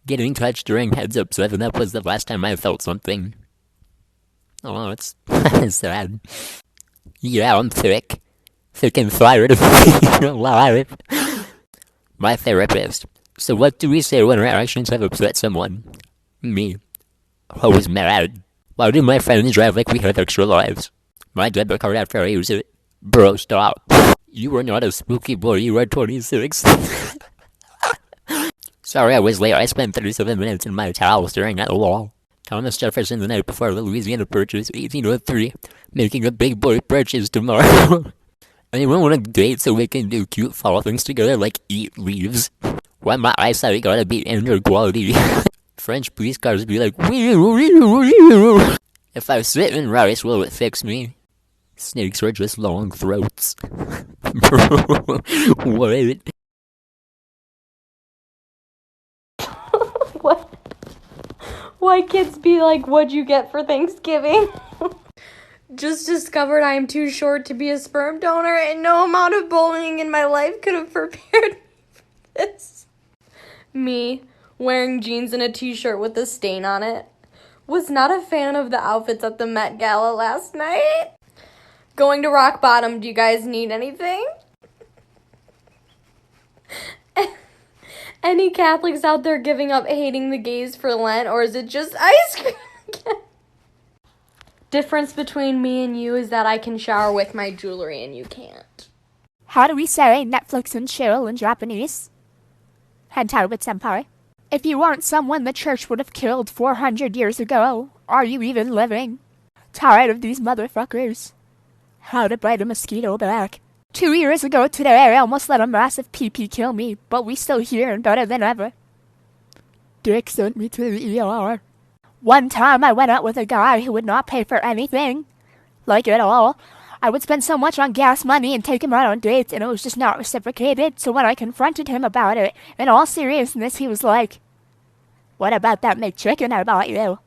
Getting touched during Heads Up 7, that was the last time I felt something. Oh, it's sad. Yeah, I'm thick. Thick and fired. Alive. My therapist. So what do we say when our actions have upset someone? Me. I was mad. Why do my friends drive like we have extra lives? My debit card after I use it. Bro, stop. You are not a spooky boy, you are 26. Sorry I was late, I spent 37 minutes in my towel staring at the wall. Thomas Jefferson the night before the Louisiana Purchase, 1803, making a big boy purchase tomorrow. Anyone want to date so we can do cute fall things together like eat leaves? Why my eyesight gotta be indoor quality? French police cars be like, if I sit in rice, will it fix me? Snakes are just long throats. What? What? Why kids be like, what'd you get for Thanksgiving? Just discovered I am too short to be a sperm donor, and no amount of bullying in my life could have prepared me for this. Me, wearing jeans and a t-shirt with a stain on it. Was not a fan of the outfits at the Met Gala last night. Going to rock bottom, do you guys need anything? Any Catholics out there giving up hating the gays for Lent, or is it just ice cream again? Difference between me and you is that I can shower with my jewelry and you can't. How do we say Netflix and chill in Japanese? Hentai with senpai. If you weren't someone the church would have killed 400 years ago, are you even living? Tired of these motherfuckers. How to bite a mosquito back. 2 years ago today, I almost let a massive pee-pee kill me, but we still here and better than ever. Dick sent me to the ER. One time I went out with a guy who would not pay for anything. Like at all. I would spend so much on gas money and take him out on dates, and it was just not reciprocated, so when I confronted him about it, in all seriousness, he was like, "What about that McChicken I bought you?"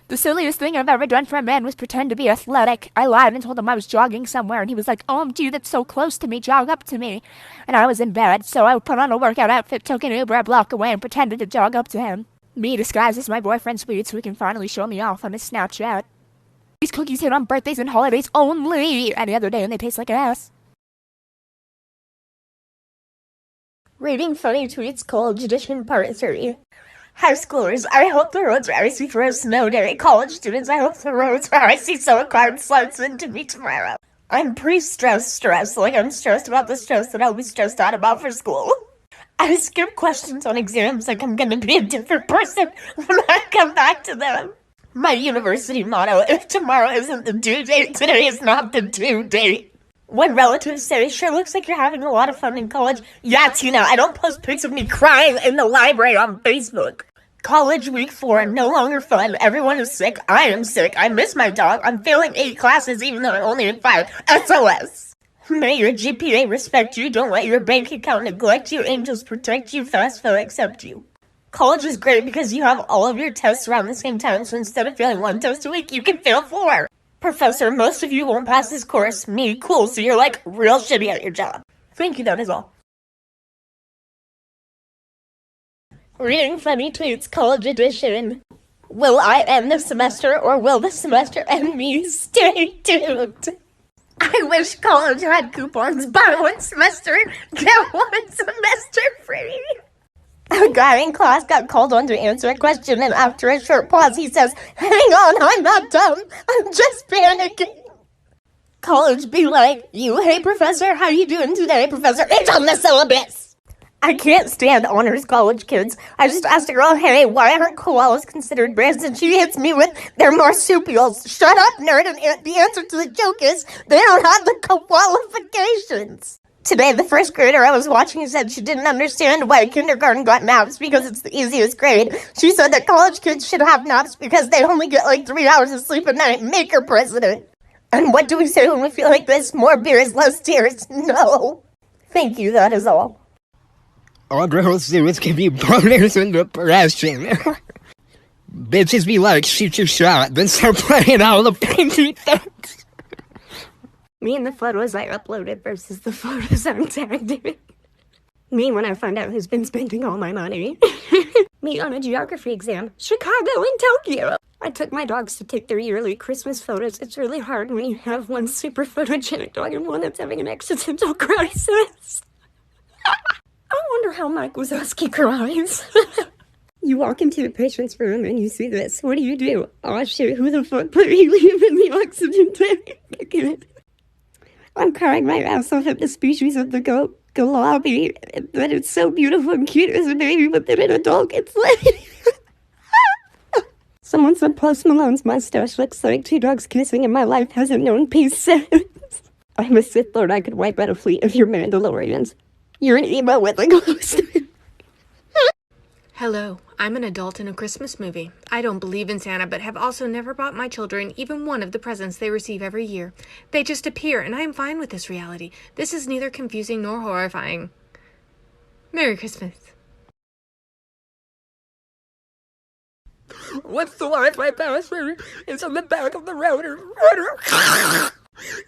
The silliest thing I've ever done for a man was pretend to be athletic. I lied and told him I was jogging somewhere, and he was like, "OMG, that's so close to me, jog up to me." And I was in bed, so I put on a workout outfit, took an Uber a block away, and pretended to jog up to him. Me disguised as my boyfriend's sweet so he can finally show me off on his Snapchat. These cookies hit on birthdays and holidays only. Any other day and they taste like ass. Reading funny tweets, college edition part 3. High schoolers, I hope the roads are icy for a snow day. College students, I hope the roads are icy so a cloud slides into me tomorrow. I'm stressed, like I'm stressed about the stress that I'll be stressed out about for school. I skip questions on exams like I'm gonna be a different person when I come back to them. My university motto, if tomorrow isn't the due date, today is not the due date. When relatives say, sure looks like you're having a lot of fun in college. Yeah, Tina, I don't post pics of me crying in the library on Facebook. College week 4, no longer fun. Everyone is sick. I am sick. I miss my dog. I'm failing 8 classes even though I only had 5. SOS. May your GPA respect you. Don't let your bank account neglect you. Angels protect you. Fast foe accept you. College is great because you have all of your tests around the same time, so instead of failing 1 test a week, you can fail 4. Professor, most of you won't pass this course. Me, cool, so you're like real shitty at your job. Thank you, that is all. Reading funny tweets, college edition. Will I end the semester or will the semester end me? Stay tuned. I wish college had coupons. Buy 1 semester, get 1 semester free. A guy in class got called on to answer a question, and after a short pause, he says, "Hang on, I'm not dumb. I'm just panicking." College be like, "You, hey, professor, how you doing today, professor? It's on the syllabus." I can't stand honors college kids. I just asked a girl, "Hey, why aren't koalas considered birds?" And she hits me with, "They're marsupials." Shut up, nerd, and the answer to the joke is, they don't have the qualifications. Today, the first grader I was watching said she didn't understand why kindergarten got naps because it's the easiest grade. She said that college kids should have naps because they only get like 3 hours of sleep a night. Make her president. And what do we say when we feel like this? More beers, less tears. No. Thank you, that is all. All girls do is give you boners and depression. Bitches be like, shoot your shot, then start playing all the painty things. Me and the photos I uploaded versus the photos I'm tagged in. Me when I find out who's been spending all my money. Me on a geography exam. Chicago and Tokyo. I took my dogs to take their yearly Christmas photos. It's really hard when you have one super photogenic dog and one that's having an existential crisis. I wonder how Mike Wazowski cries. You walk into a patient's room and you see this. What do? Oh shit, who the fuck put helium in the oxygen tank? I'm crying my ass off at the species of the galabi. That it's so beautiful and cute as a baby, but then an adult gets laid. Someone said Post Malone's mustache looks like two dogs kissing and my life hasn't known peace since. I'm a Sith Lord, I could wipe out a fleet of your Mandalorians. You're an emo with a ghost. Hello, I'm an adult in a Christmas movie. I don't believe in Santa, but have also never bought my children even one of the presents they receive every year. They just appear, and I am fine with this reality. This is neither confusing nor horrifying. Merry Christmas. What's the Wi-Fi password? It's on the back of the router.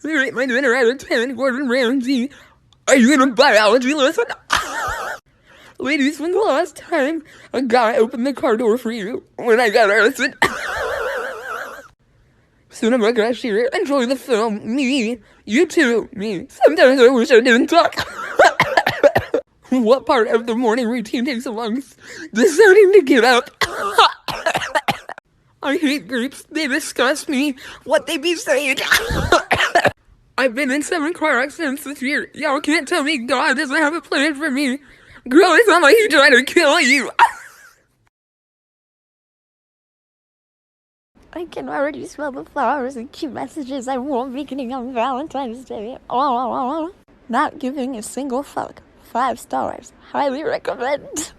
You rate my dinner out of 10, Gordon Ramsay. Are you in a biology lesson? Ladies, when the last time a guy opened the car door for you when I got arrested? Cinema cashier, enjoy the film. Me. You too. Me. Sometimes I wish I didn't talk. What part of the morning routine takes the longest? Deciding to get up. I hate groups. They disgust me. What they be saying. I've been in 7 car accidents this year. Y'all can't tell me God doesn't have a plan for me. Girl, it's not like he's trying to kill you. I can already smell the flowers and cute messages I won't be getting on Valentine's Day. Oh, not giving a single fuck. 5 stars. Highly recommend.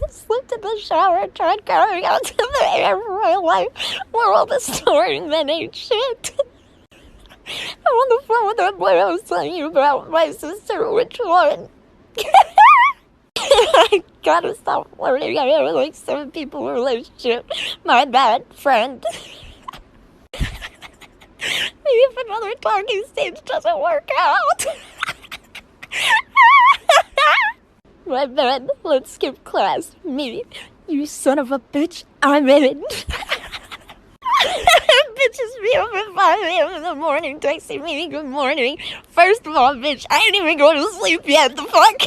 Slipped in the shower, tried going out to the air for my life. Moral of the story, men ain't shit. I'm on the phone with that boy I was telling you about, my sister. Which one? I gotta stop flirting. I have like 7 people in a relationship. My bad, friend. Maybe if another talking stage doesn't work out. My bad. Let's skip class. Me. You son of a bitch. I'm in. Bitches be up at 5 a.m. in the morning texting me good morning. First of all, bitch, I ain't even going to sleep yet. The fuck?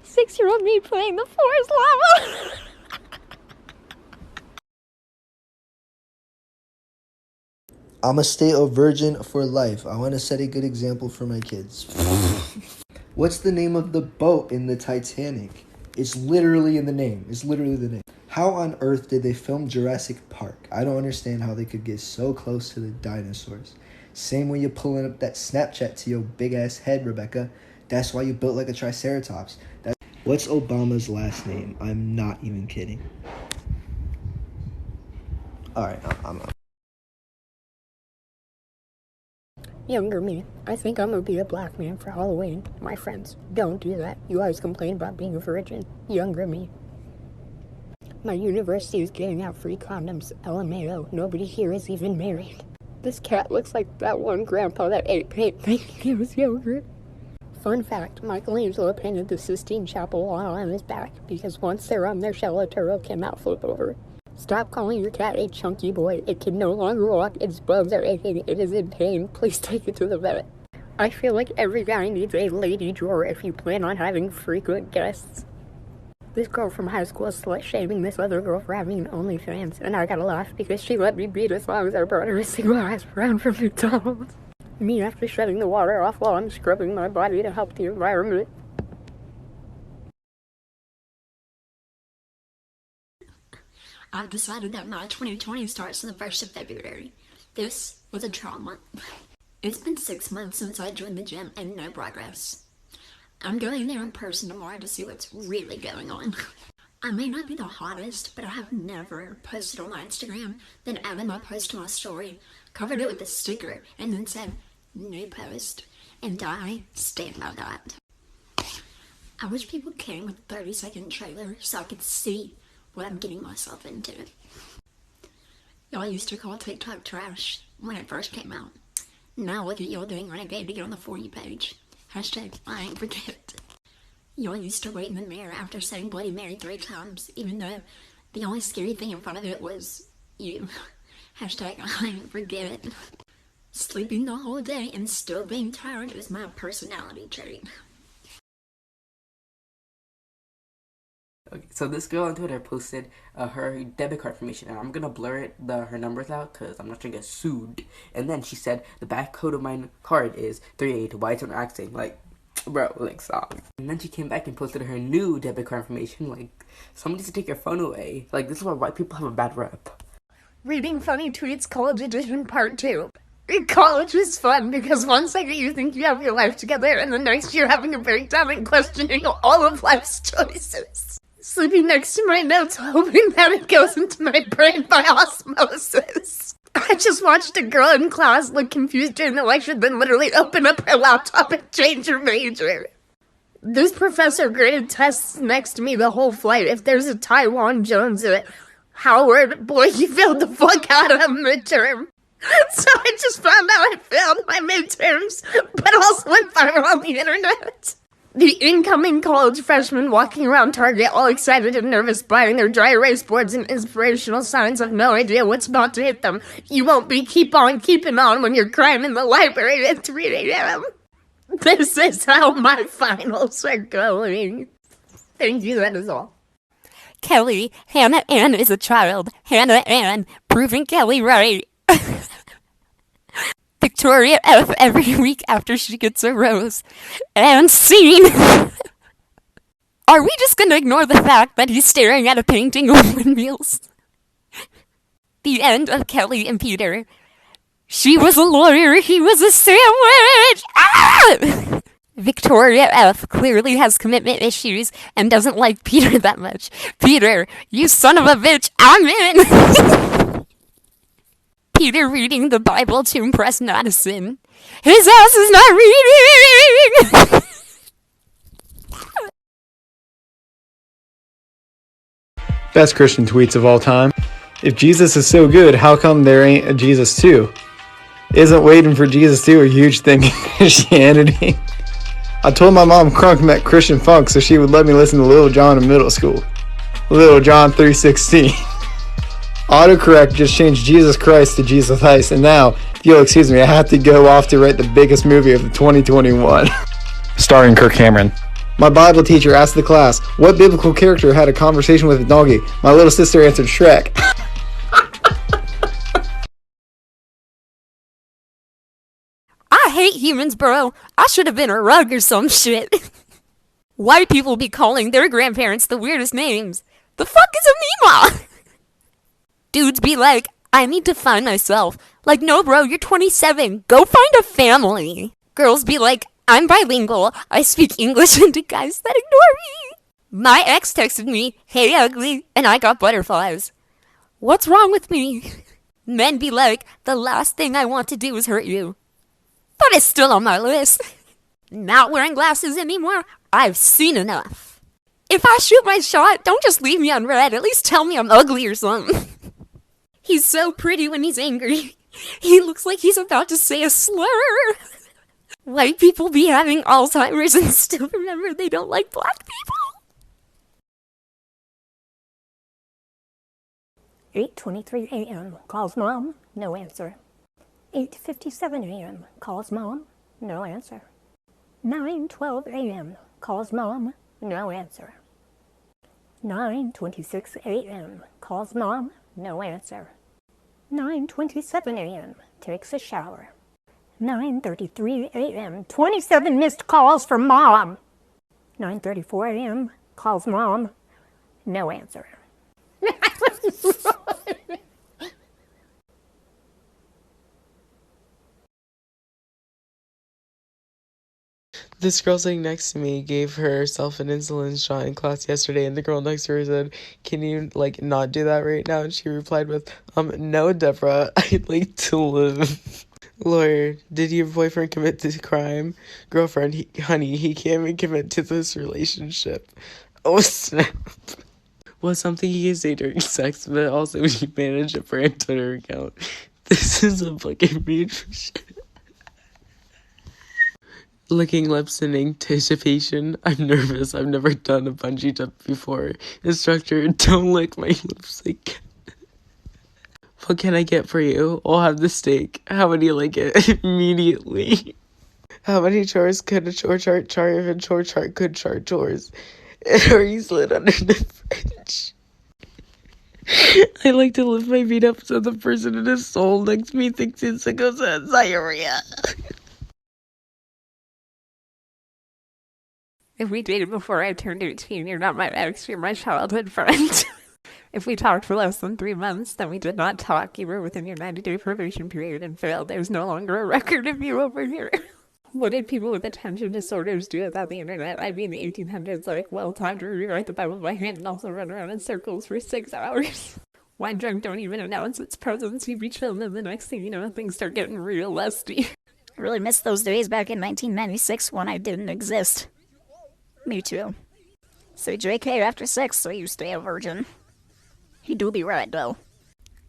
6-year-old me playing the forest lava. I'm a stay a virgin for life. I want to set a good example for my kids. What's the name of the boat in the Titanic? It's literally in the name. It's literally the name. How on earth did they film Jurassic Park? I don't understand how they could get so close to the dinosaurs. Same way you're pulling up that Snapchat to your big ass head, Rebecca. That's why you built like a triceratops. What's Obama's last name? I'm not even kidding. Alright, I'm out. Younger me. I think I'm gonna be a black man for Halloween. My friends, don't do that. You always complain about being a virgin. Younger me. My university is giving out free condoms. LMAO. Nobody here is even married. This cat looks like that one grandpa that ate paint thinking he was yogurt. Fun fact, Michelangelo painted the Sistine Chapel all on his back because once they're on their shell, a turtle cannot flip over. Stop calling your cat a chunky boy. It can no longer walk. Its bones are aching. It is in pain. Please take it to the vet. I feel like every guy needs a lady drawer if you plan on having frequent guests. This girl from high school is slut-shaming this other girl for having an OnlyFans, and I gotta laugh because she let me beat as long as I brought her a single ice round from McDonald's. Me after shutting the water off while I'm scrubbing my body to help the environment. I've decided that my 2020 starts on the 1st of February. This was a trial month. It's been 6 months since I joined the gym and no progress. I'm going there in person tomorrow to see what's really going on. I may not be the hottest, but I have never posted on my Instagram, then added my post to my story, covered it with a sticker, and then said, new post. And I stand by that. I wish people came with a 30-second trailer so I could see what I'm getting myself into. Y'all used to call TikTok trash when it first came out. Now look at y'all doing renegade to get on the For You page. Hashtag I ain't forget. You're used to waiting in the mirror after saying Bloody Mary 3 times, even though the only scary thing in front of it was you. Hashtag I forget it. Sleeping the whole day and still being tired is my personality trait. Okay, so this girl on Twitter posted her debit card information, and I'm gonna blur her numbers out because I'm not trying to get sued. And then she said the back code of my card is 38. Why it's on acting? Like, bro, like, stop. And then she came back and posted her new debit card information. Like, somebody needs to take your phone away. Like, this is why white people have a bad rep. Reading funny tweets, college edition part 2. College is fun because one second you think you have your life together and the next you're having a breakdown and questioning all of life's choices. Sleeping next to my notes, hoping that it goes into my brain by osmosis. I just watched a girl in class look confused during the lecture, then literally open up her laptop and change her major. This professor graded tests next to me the whole flight. If there's a Taiwan Jones in it, Howard, boy, you failed the fuck out of a midterm. So I just found out I failed my midterms, but also went viral on the internet. The incoming college freshmen walking around Target all excited and nervous, buying their dry erase boards and inspirational signs of no idea what's about to hit them. You won't be keep on keeping on when you're crying in the library at 3 a.m. This is how my finals are going. Thank you, that is all. Kelly, Hannah Ann is a child. Hannah Ann, proving Kelly right. Victoria F every week after she gets a rose. And scene! Are we just gonna ignore the fact that he's staring at a painting of windmills? The end of Kelly and Peter. She was a lawyer, he was a sandwich! Ah! Victoria F clearly has commitment issues and doesn't like Peter that much. Peter, you son of a bitch, I'm in! Peter reading the Bible to impress Madison. His ass is not reading! Best Christian tweets of all time. If Jesus is so good, how come there ain't a Jesus 2? Isn't waiting for Jesus 2 a huge thing in Christianity? I told my mom Crunk met Christian funk so she would let me listen to Little John in middle school. Little John 3:16. Autocorrect just changed Jesus Christ to Jesus Heist, and now, if you'll excuse me, I have to go off to write the biggest movie of 2021. Starring Kirk Cameron. My Bible teacher asked the class, what biblical character had a conversation with a donkey? My little sister answered Shrek. I hate humans, bro. I should have been a rug or some shit. White people be calling their grandparents the weirdest names. The fuck is a Mima? Dudes be like, I need to find myself. Like, no bro, you're 27. Go find a family. Girls be like, I'm bilingual. I speak English into guys that ignore me. My ex texted me, hey ugly, and I got butterflies. What's wrong with me? Men be like, the last thing I want to do is hurt you. But it's still on my list. Not wearing glasses anymore. I've seen enough. If I shoot my shot, don't just leave me on red. At least tell me I'm ugly or something. He's so pretty when he's angry. He looks like he's about to say a slur. White people be having Alzheimer's and still remember they don't like black people. 8:23 a.m. Calls mom, no answer. 8:57 a.m. Calls mom, no answer. 9:12 a.m. Calls mom, no answer. 9:26 a.m. Calls mom, no answer. 9:27 a.m. Takes a shower. 9:33 a.m. 27 missed calls from mom. 9:34 a.m. Calls mom, no answer. This girl sitting next to me gave herself an insulin shot in class yesterday, and the girl next to her said, can you, not do that right now? And she replied with, no, Deborah, I'd like to live. Lawyer, did your boyfriend commit this crime? Girlfriend, honey, he can't even commit to this relationship. Oh, snap. Was something you can say during sex, but also when you manage a brand Twitter account. This is a fucking mutual shit. Licking lips in anticipation. I'm nervous. I've never done a bungee jump before. Instructor, don't lick my lips again. What can I get for you? I'll have the steak. How would you like it? Immediately. How many chores could a chore chart chart if a chore chart could chart chores? Or you slid under the fridge. I like to lift my feet up so the person in his soul next to me thinks it's a ghost of diarrhea. If we dated before I turned 18, you're not my ex, you're my childhood friend. If we talked for less than 3 months, then we did not talk. You were within your 90-day probation period and failed. There's no longer a record of you over here. What did people with attention disorders do without the internet? I'd be in the 1800s, like, well, time to rewrite the Bible by hand and also run around in circles for 6 hours. Wine drunk don't even announce its presence. You reach film and the next thing you know, things start getting real lusty. I really miss those days back in 1996 when I didn't exist. Me too. So JK, after sex, so you stay a virgin. You do be right, though.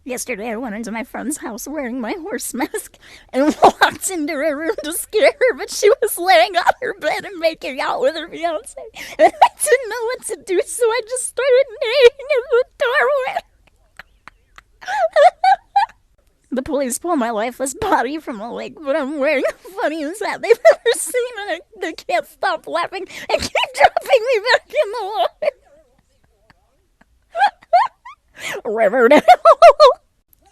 Yesterday I went into my friend's house wearing my horse mask and walked into her room to scare her, but she was laying on her bed and making out with her fiancé. And I didn't know what to do, so I just started kneeling in the doorway. The police pulled my lifeless body from a lake, but I'm wearing the funniest hat they've ever seen, and they can't stop laughing and keep dropping me back in the water. Riverdale.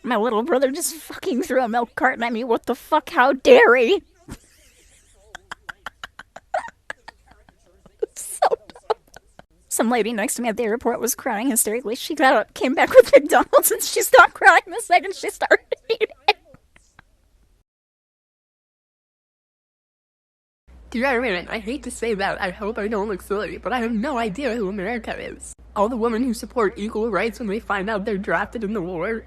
My little brother just fucking threw a milk carton at me. What the fuck? How dare he? So dumb. Some lady next to me at the airport was crying hysterically. She got up, came back with McDonald's, and she stopped crying the second she started eating. Dear Aaron, I hate to say that. I hope I don't look silly, but I have no idea who America is. All the women who support equal rights when they find out they're drafted in the war.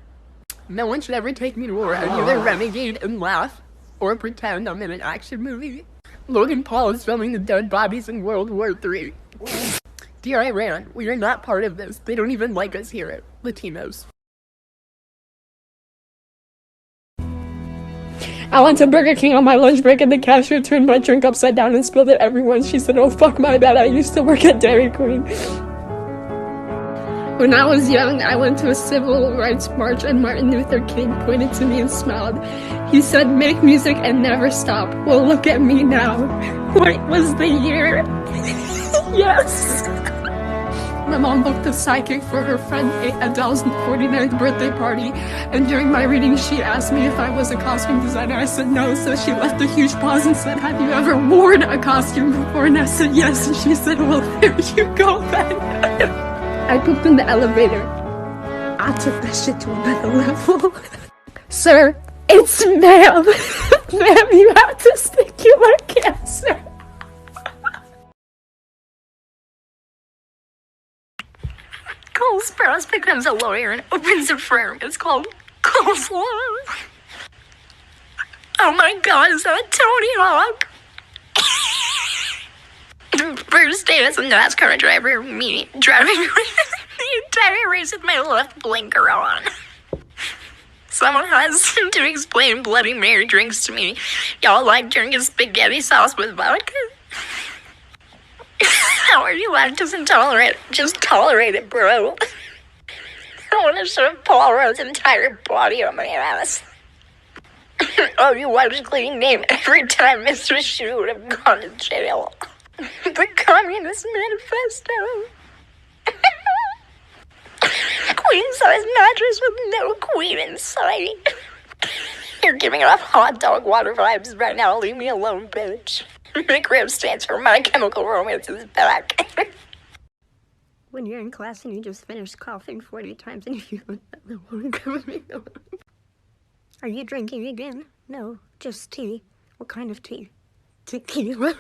No one should ever take me to war. I'd either renegade and laugh, or pretend I'm in an action movie. Logan Paul is filming the dead bodies in World War III. Dear Iran, we are not part of this. They don't even like us here, Latinos. I went to Burger King on my lunch break and the cashier turned my drink upside down and spilled it everywhere. She said, "Oh fuck, my bad, I used to work at Dairy Queen." When I was young, I went to a civil rights march and Martin Luther King pointed to me and smiled. He said, "Make music and never stop." Well, look at me now. What was the year? Yes. My mom booked a psychic for her friend Adele's 49th birthday party, and during my reading she asked me if I was a costume designer. I said no, so she left a huge pause and said, "Have you ever worn a costume before?" And I said yes, and she said, "Well, there you go then." I pooped in the elevator. I took that shit to another level. Sir, it's ma'am. Ma'am, you have testicular cancer. Cole Sprouse becomes a lawyer and opens a firm. It's called Cole's Law. Oh my god, is that Tony Hawk? First day as a NASCAR driver, me driving the entire race with my left blinker on. Someone has to explain Bloody Mary drinks to me. Y'all like drinking spaghetti sauce with vodka? How are you lactose intolerant? Just tolerate it, bro. I want to shove Paul Rudd's entire body on my ass. Oh, you wife's cleaning name every time Mr. Shu would have gone to jail. The Communist Manifesto. Queen-size mattress with no queen inside. You're giving off hot dog water vibes right now. Leave me alone, bitch. McRib stands for My Chemical Romance is back. When you're in class and you just finish coughing 40 times and you feel the one coming along. Are you drinking again? No, just tea. What kind of tea? Tequila.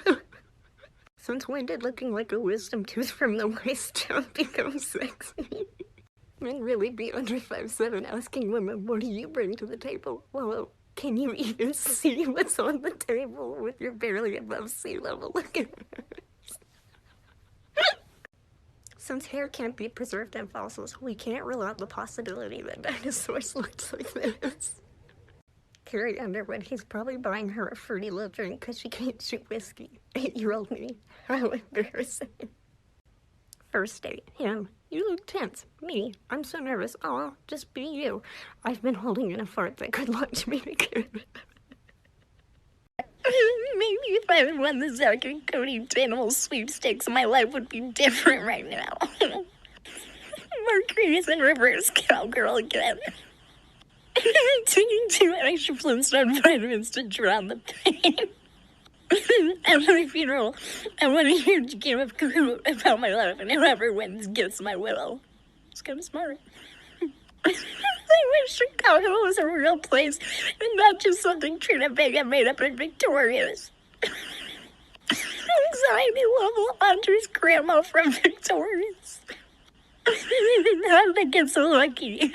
Since when did looking like a wisdom tooth from the waist down become sexy? Men really be under 5'7" asking women, what do you bring to the table? Well, can you even see what's on the table with you're barely above sea level? Look at hers. Since hair can't be preserved in fossils, we can't rule out the possibility that dinosaurs looked like this. Carrie Underwood, he's probably buying her a fruity little drink because she can't shoot whiskey. 8-year-old me. How embarrassing. First date. Him. You look tense. Me. I'm so nervous. Aw, just be you. I've been holding in a fart that could launch me to Carrie. Maybe if I had won the Zark and Cody Animal sweepstakes, my life would be different right now. Mercury's in reverse, cowgirl again. Taking 2 extra Flintstone vitamins to drown the pain. At my funeral, I want a huge game of Kahoot about my life, and whoever wins gets my willow. It's kind of smart. I wish Chicago was a real place and not just something Trina Vega made up in Victorious. Anxiety level Andre's grandma from Victorious. How did I get so lucky?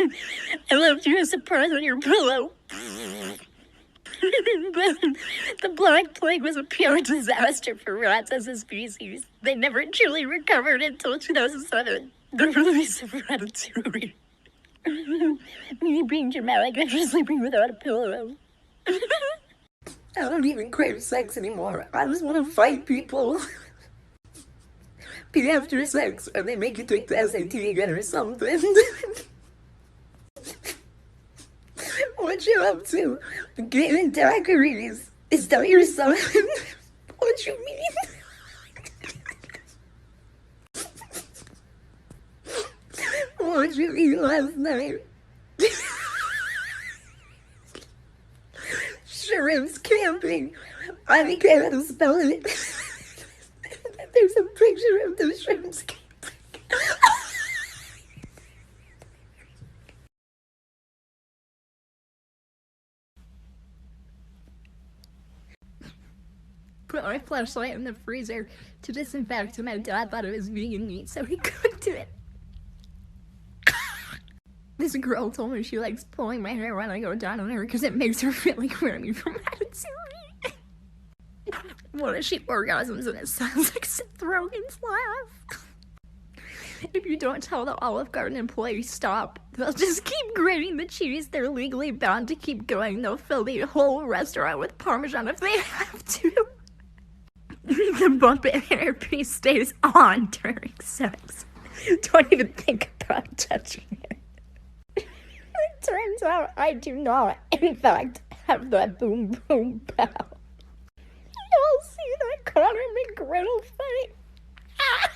I left you a surprise on your pillow. The Black Plague was a pure disaster for rats as a species. They never truly recovered until 2007, the release of Ratatouille. Me being dramatic after sleeping without a pillow. I don't even crave sex anymore. I just want to fight people. Be after sex, and they make you take the SAT again or something. What you up to? Getting daiquiris. Is that your son? What you mean? What you eat last night? Shrimps camping. I think I had to spell it. There's a picture of the shrimps camping. Put my flashlight in the freezer to disinfect, and my dad thought it was vegan meat, so he cooked it. This girl told me she likes pulling my hair when I go down on her because it makes her feel like Remy from Ratatouille. What if she orgasms and it sounds like Seth Rogen's laugh? If you don't tell the Olive Garden employees stop, they'll just keep grating the cheese. They're legally bound to keep going. They'll fill the whole restaurant with Parmesan if they have to. The bump in hairpiece stays on during sex. Don't even think about touching it. It turns out I do not, in fact, have that boom boom pow. Y'all see that Conor McGriddle fight?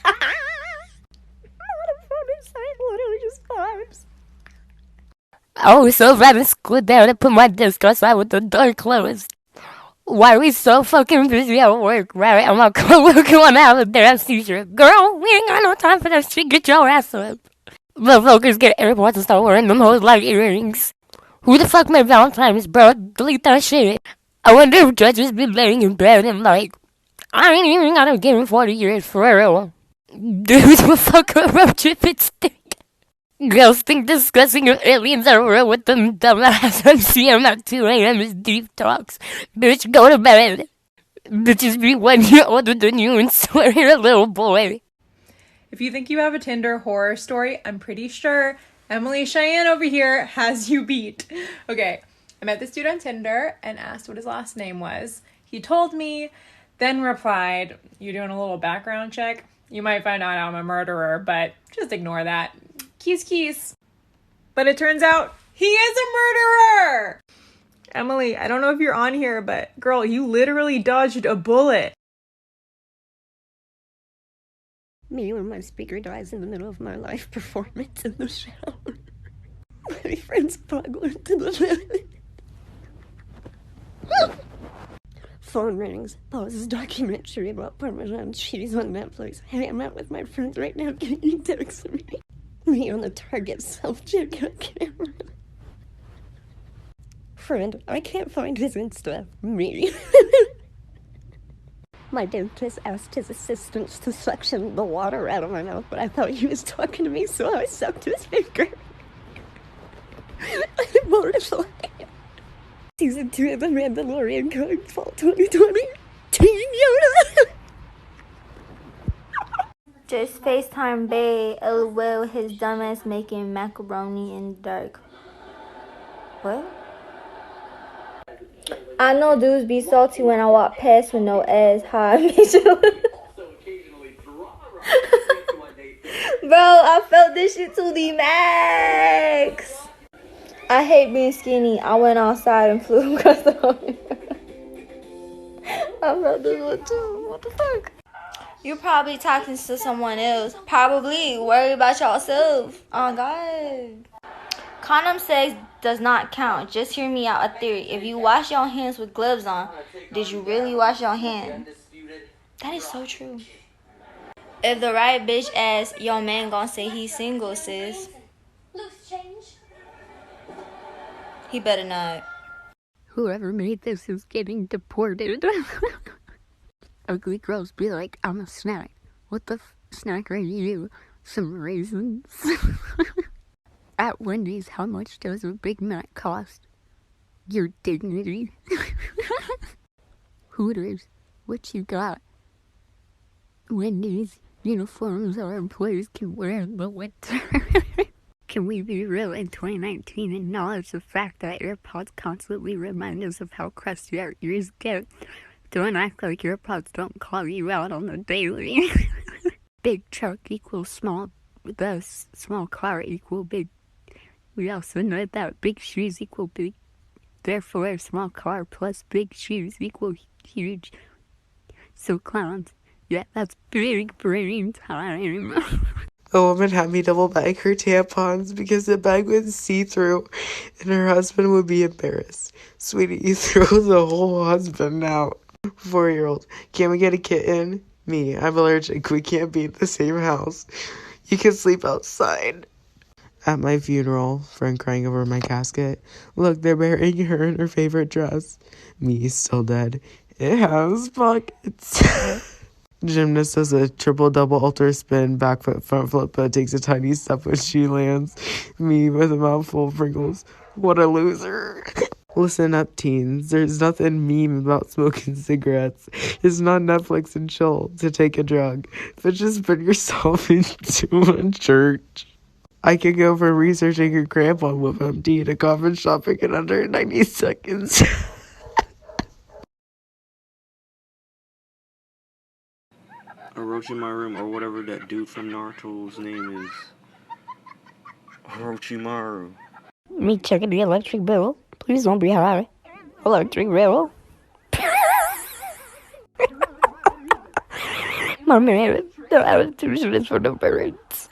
Not a funny sight, literally just vibes. I was so rather squid down to put my desk outside with the door closed. Why are we so fucking busy at work, right? I'm not going out of there as teacher. Girl, we ain't got no time for that shit. Get your ass up. Motherfuckers get airports and start wearing them hoes like earrings. Who the fuck made Valentine's, bro? Delete that shit. I wonder if judges be laying in bed and like, I ain't even gotta give him 40 years for real. Dudes will fuck a roach if it's thick. Girls think discussing if aliens are real with them dumbass on CM at 2 a.m. is deep talks. Bitch, go to bed. Bitches be 1 year older than you and swear you're a little boy. If you think you have a Tinder horror story, I'm pretty sure Emily Cheyenne over here has you beat. Okay, I met this dude on Tinder and asked what his last name was. He told me, then replied, "You doing a little background check? You might find out I'm a murderer, but just ignore that. Keys. But it turns out he is a murderer! Emily, I don't know if you're on here, but girl, you literally dodged a bullet. Me when my speaker dies in the middle of my live performance in the shower. My friend's bug went to the phone rings. Pauses documentary about Parmesan cheese on Netflix. Hey, I'm out with my friends right now. Can you text me? Me on the Target self-checkout camera. Friend, I can't find his Insta. Me. My dentist asked his assistants to suction the water out of my mouth, but I thought he was talking to me, so I sucked his finger. I'm mortified. Season 2 of The Mandalorian coming fall 2020. Team Yoda! Just FaceTime Bay, LOL, his dumbass making macaroni in the dark. What? I know dudes be salty when I walk past with no ass. Hi, Bro, I felt this shit to the max. I hate being skinny. I went outside and flew across the whole. I felt this one too. What the fuck? You're probably talking to someone else. Probably. Worry about yourself. Oh, God. Condom sex does not count. Just hear me out. A theory. If you wash your hands with gloves on, did you really wash your hands? That is so true. If the right bitch asks, your man gonna say he's single, sis. Loose change. He better not. Whoever made this is getting deported. Ugly girls be like, I'm a snack. What the snack are you? Some raisins. At Wendy's, how much does a Big Mac cost? Your dignity. Hooters, what you got? Wendy's, uniforms our employees can wear in the winter. Can we be real in 2019 and acknowledge the fact that AirPods constantly remind us of how crusty our ears get? Don't act like AirPods don't call you out on the daily. Big truck equals small, thus small car equal big. We also know that big shoes equal big. Therefore, small car plus big shoes equal huge. So clowns, yeah, that's big brain time. A woman had me double bag her tampons because the bag was see-through and her husband would be embarrassed. Sweetie, you throw the whole husband out. 4-year-old, can we get a kitten? Me, I'm allergic. We can't be in the same house. You can sleep outside. At my funeral, friend crying over my casket. Look, they're burying her in her favorite dress. Me, still dead. It has pockets. Gymnast does a triple-double alter spin, back foot, front flip, but takes a tiny step when she lands. Me with a mouthful of Pringles. What a loser. Listen up, teens. There's nothing mean about smoking cigarettes. It's not Netflix and chill to take a drug, but just put yourself into a church. I could go from researching a crampon with MD to coffin shopping in under 90 seconds. Orochimaru, or whatever that dude from Naruto's name is. Orochimaru. Me checking the electric bill. Please don't be high. Electric bill. My man, the attitude is for the birds.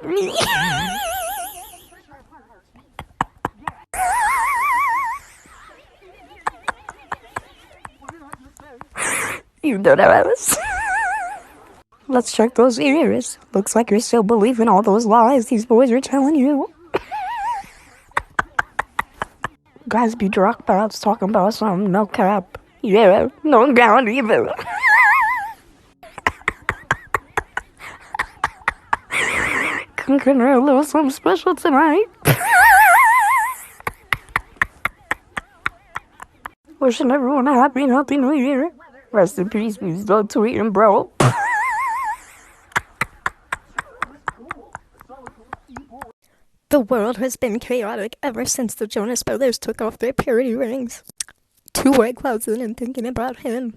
You know that was. Let's check those ears. Looks like you're still believing all those lies these boys are telling you. Guys be dropouts talking about something, no cap. Yeah, no doubt either. Cooking her a little something special tonight. Wishing everyone a happy and healthy new year. Rest in peace, we still tweeting, bro. The world has been chaotic ever since the Jonas Brothers took off their purity rings. 2 white clouds in and thinking about him.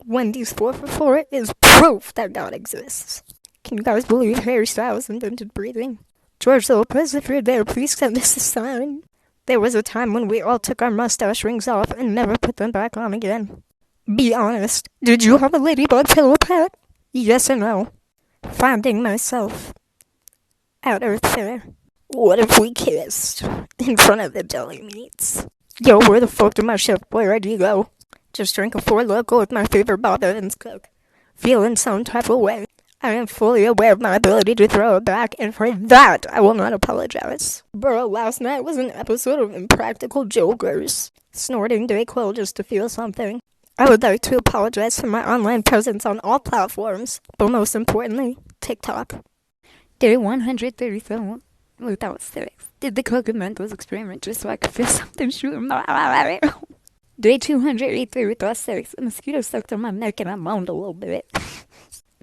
Wendy's 4 for 4 is proof that God exists. Can you guys believe Harry Styles invented breathing? George Lopez, if you're there, please send us a sign. There was a time when we all took our mustache rings off and never put them back on again. Be honest, did you have a ladybug pillow pet? Yes or no? Finding myself. At Earth Fair. What if we kissed? In front of the deli meats. Yo, where the fuck did my chef boy ID go? Just drank a 4 Loko with my favorite Bob Evans cook. Feeling some type of way. I am fully aware of my ability to throw it back, and for that, I will not apologize. Bro, last night was an episode of Impractical Jokers. Snorting Dayquil just to feel something. I would like to apologize for my online presence on all platforms, but most importantly, TikTok. Day 137 without sex. Did the Cocomentos experiment just so I could feel something shooting my eye. Day 283 without sex. A mosquito sucked on my neck and I moaned a little bit.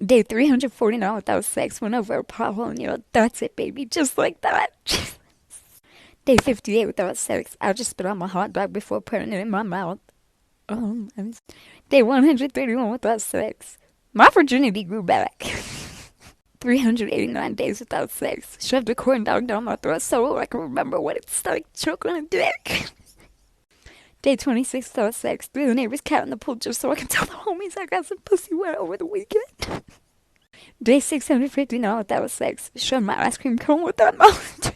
Day 349 without sex. Went over a pothole and that's it, baby. Just like that. Day 58 without sex. I just spit on my hot dog before putting it in my mouth. Day 131 without sex. My virginity grew back. 389 days without sex. Shoved a corn dog down my throat so I can remember what it's like choking a dick. Day 26 without sex. Threw the neighbor's cat in the pool just so I can tell the homies I got some pussy wet over the weekend. Day 659 without sex. Shoved my ice cream cone without mouth.